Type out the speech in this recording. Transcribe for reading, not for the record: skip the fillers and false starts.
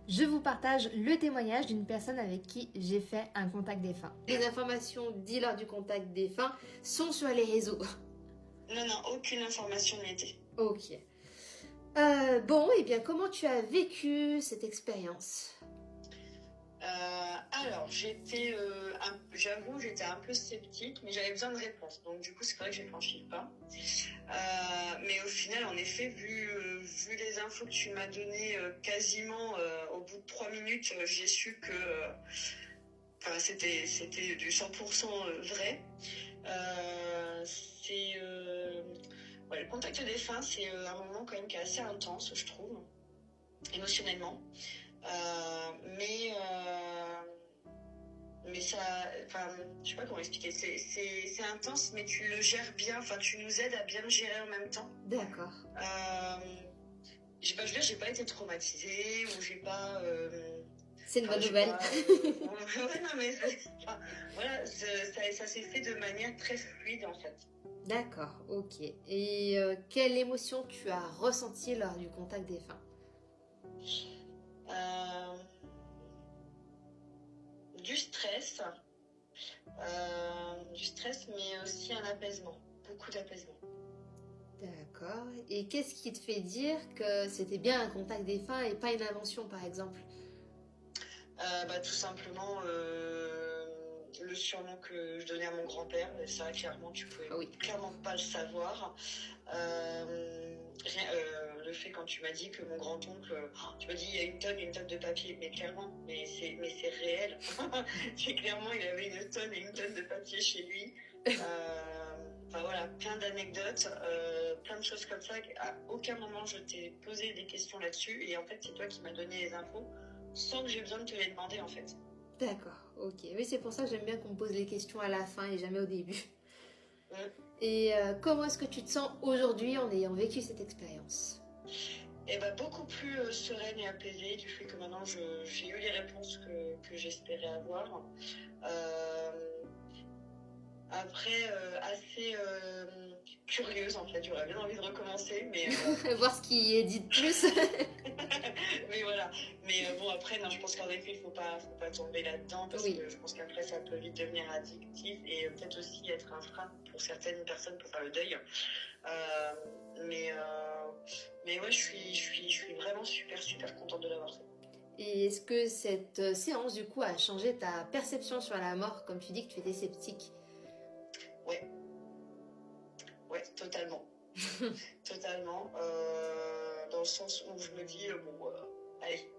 Je vous partage le témoignage d'une personne avec qui j'ai fait un contact défunt. Les informations dites lors du contact défunt sont sur les réseaux. Non, non, aucune information n'y était. Ok. Bon, et bien comment tu as vécu cette expérience? Alors, j'avoue, j'étais un peu sceptique, mais j'avais besoin de réponses. Donc, du coup, c'est vrai que j'ai franchi le pas. Mais au final, en effet, vu les infos que tu m'as données, quasiment au bout de 3 minutes, j'ai su que c'était du 100% vrai. Ouais, le contact défunt, c'est un moment quand même qui est assez intense, je trouve, émotionnellement. Euh, mais euh, mais ça, enfin, je sais pas comment expliquer. C'est intense, mais tu le gères bien. Enfin, tu nous aides à bien le gérer en même temps. D'accord. Je veux dire, j'ai pas été traumatisée ou j'ai pas. C'est une bonne J'ai nouvelle. pas, ouais, non, mais voilà, ça s'est fait de manière très fluide en fait. D'accord, ok. Et quelle émotion tu as ressentie lors du contact défunt? Euh, du stress, mais aussi un apaisement, beaucoup d'apaisement. D'accord. Et qu'est-ce qui te fait dire que c'était bien un contact défunt et pas une invention, par exemple? Tout simplement le surnom que je donnais à mon grand-père. Et ça, clairement, tu pouvais Ah oui. clairement pas le savoir. Le fait quand tu m'as dit que mon grand-oncle, tu m'as dit il y a une tonne de papier, mais clairement, mais c'est réel. C'est clairement, il avait une tonne et une tonne de papier chez lui. Enfin voilà, plein d'anecdotes, plein de choses comme ça. À aucun moment je t'ai posé des questions là-dessus, et en fait c'est toi qui m'as donné les infos sans que j'ai besoin de te les demander en fait. D'accord, ok. Oui, c'est pour ça que j'aime bien qu'on me pose les questions à la fin et jamais au début. Mm. Et comment est-ce que tu te sens aujourd'hui en ayant vécu cette expérience? Et beaucoup plus sereine et apaisée du fait que maintenant j'ai eu les réponses que j'espérais avoir. Euh, Après, assez curieuse en fait, j'aurais bien envie de recommencer, mais Voir ce qui est dit de plus. mais voilà. Mais bon, après, non, je pense qu'en effet, faut pas tomber là-dedans parce Oui. que je pense qu'après, ça peut vite devenir addictif et peut-être aussi être un frein pour certaines personnes pour faire le deuil. Euh, mais, euh, mais ouais, je suis vraiment super contente de l'avoir fait. Et est-ce que cette séance, du coup, a changé ta perception sur la mort, comme tu dis que tu étais sceptique? Ouais, ouais, totalement. Totalement. Dans le sens où je me dis, bon, allez,